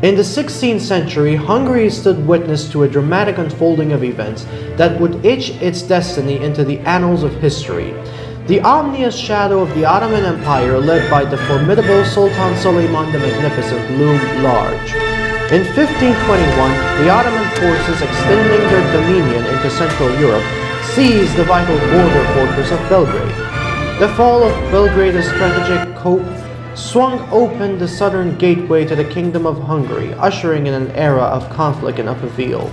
In the 16th century, Hungary stood witness to a dramatic unfolding of events that would etch its destiny into the annals of history. The ominous shadow of the Ottoman Empire, led by the formidable Sultan Suleiman the Magnificent, loomed large. In 1521, the Ottoman forces, extending their dominion into Central Europe, seized the vital border fortress of Belgrade. The fall of Belgrade, a strategic coup, swung open the southern gateway to the Kingdom of Hungary, ushering in an era of conflict and upheaval.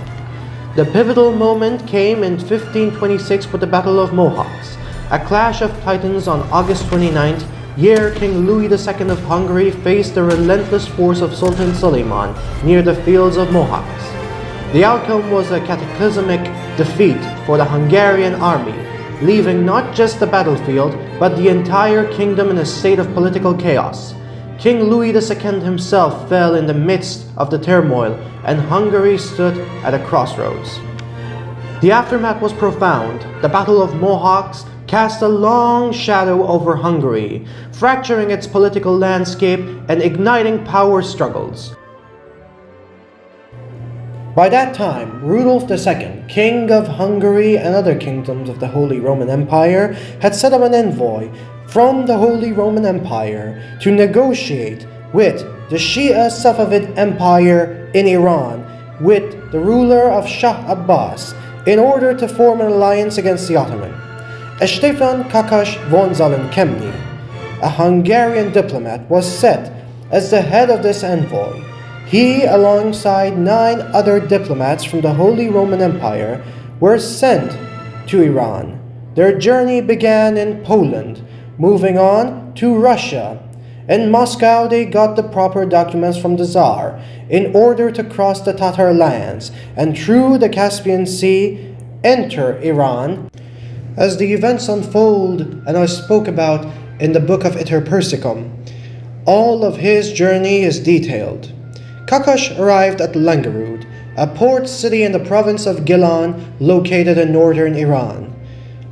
The pivotal moment came in 1526 with the Battle of Mohacs, a clash of titans on August 29th, year King Louis II of Hungary faced the relentless force of Sultan Suleiman near the fields of Mohacs. The outcome was a cataclysmic defeat for the Hungarian army, leaving not just the battlefield, but the entire kingdom in a state of political chaos. King Louis II himself fell in the midst of the turmoil, and Hungary stood at a crossroads. The aftermath was profound. The Battle of Mohacs cast a long shadow over Hungary, fracturing its political landscape and igniting power struggles. By that time, Rudolf II, King of Hungary and other kingdoms of the Holy Roman Empire, had set up an envoy from the Holy Roman Empire to negotiate with the Shia Safavid Empire in Iran, with the ruler of Shah Abbas, in order to form an alliance against the Ottoman. István Kakas von Zalin-Kemeny, a Hungarian diplomat, was set as the head of this envoy. He, alongside 9 other diplomats from the Holy Roman Empire, were sent to Iran. Their journey began in Poland, moving on to Russia. In Moscow, they got the proper documents from the Tsar in order to cross the Tatar lands and through the Caspian Sea enter Iran. As the events unfold, and I spoke about in the book of Iter Persicum, all of his journey is detailed. Kakas arrived at Langarud, a port city in the province of Gilan located in northern Iran.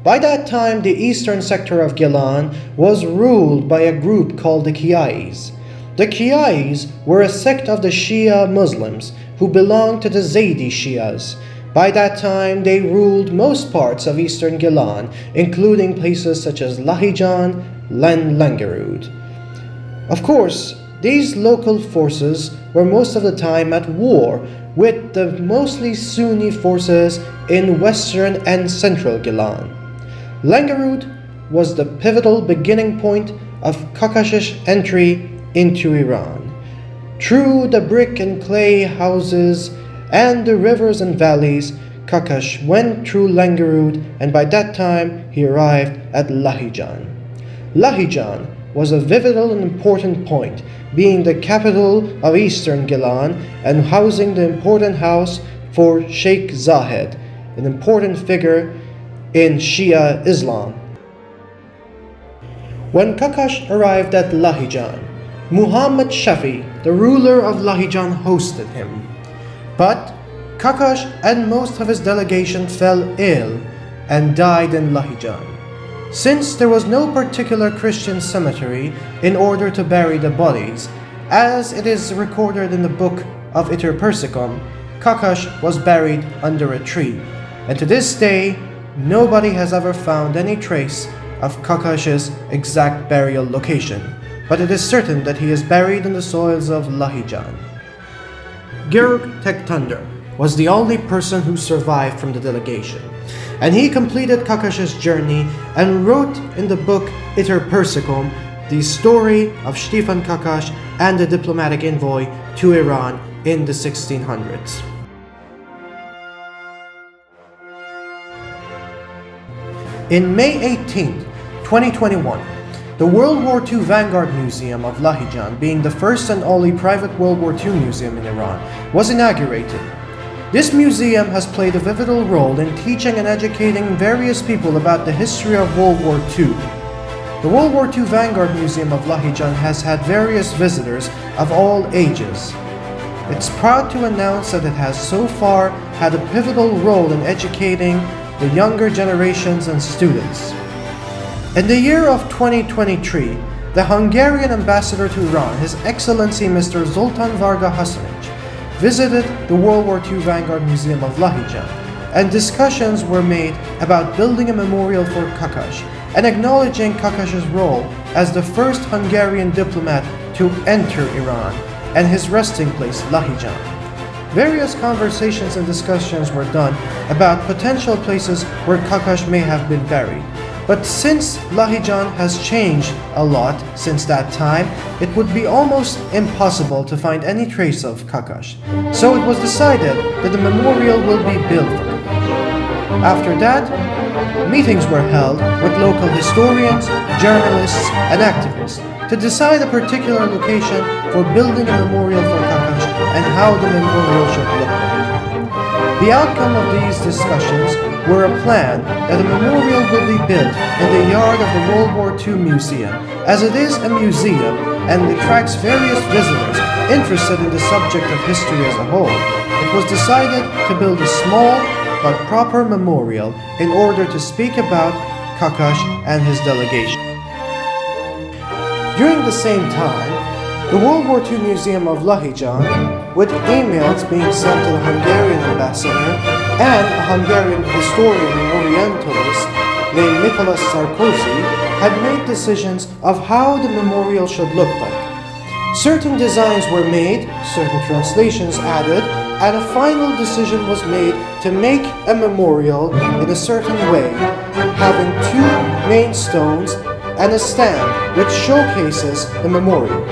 By that time, the eastern sector of Gilan was ruled by a group called the Kiais. The Kiais were a sect of the Shia Muslims who belonged to the Zaydi Shias. By that time, they ruled most parts of eastern Gilan, including places such as Lahijan and Langarud. Of course, these local forces were most of the time at war with the mostly Sunni forces in western and central Gilan. Langarud was the pivotal beginning point of Kakash's entry into Iran. Through the brick and clay houses and the rivers and valleys, Kakas went through Langarud, and by that time he arrived at Lahijan. Lahijan was a pivotal and important point, being the capital of eastern Gilan and housing the important house for Sheikh Zayed, an important figure in Shia Islam. When Kakas arrived at Lahijan, Muhammad Shafi, the ruler of Lahijan, hosted him. But Kakas and most of his delegation fell ill and died in Lahijan. Since there was no particular Christian cemetery in order to bury the bodies, as it is recorded in the book of Iter Persicum, Kakas was buried under a tree, and to this day, nobody has ever found any trace of Kakas's exact burial location, but it is certain that he is buried in the soils of Lahijan. Georg Tektunder was the only person who survived from the delegation, and he completed Kakas's journey and wrote in the book Iter Persicum the story of István Kakas and the diplomatic envoy to Iran in the 1600s. In May 18, 2021, the World War II Vanguard Museum of Lahijan, being the first and only private World War II museum in Iran, was inaugurated. This museum has played a pivotal role in teaching and educating various people about the history of World War II. The World War II Vanguard Museum of Lahijan has had various visitors of all ages. It's proud to announce that it has so far had a pivotal role in educating the younger generations and students. In the year of 2023, the Hungarian ambassador to Iran, His Excellency Mr. Zoltán Varga Hasanic, visited the World War II Vanguard Museum of Lahijan, and discussions were made about building a memorial for Kakas and acknowledging Kakas's role as the first Hungarian diplomat to enter Iran and his resting place, Lahijan. Various conversations and discussions were done about potential places where Kakas may have been buried. But since Lahijan has changed a lot since that time, it would be almost impossible to find any trace of Kakas. So it was decided that a memorial will be built for Kakas. After that, meetings were held with local historians, journalists, and activists to decide a particular location for building a memorial for Kakas and how the memorial should look like. The outcome of these discussions were a plan that a memorial will be built in the yard of the World War II Museum, as it is a museum and attracts various visitors interested in the subject of history as a whole. It was decided to build a small but proper memorial in order to speak about Kakas and his delegation. During the same time, the World War II Museum of Lahijan, with emails being sent to the Hungarian ambassador and a Hungarian historian and Orientalist named Nicholas Sarkozy, had made decisions of how the memorial should look like. Certain designs were made, certain translations added, and a final decision was made to make a memorial in a certain way, having two main stones and a stand which showcases the memorial.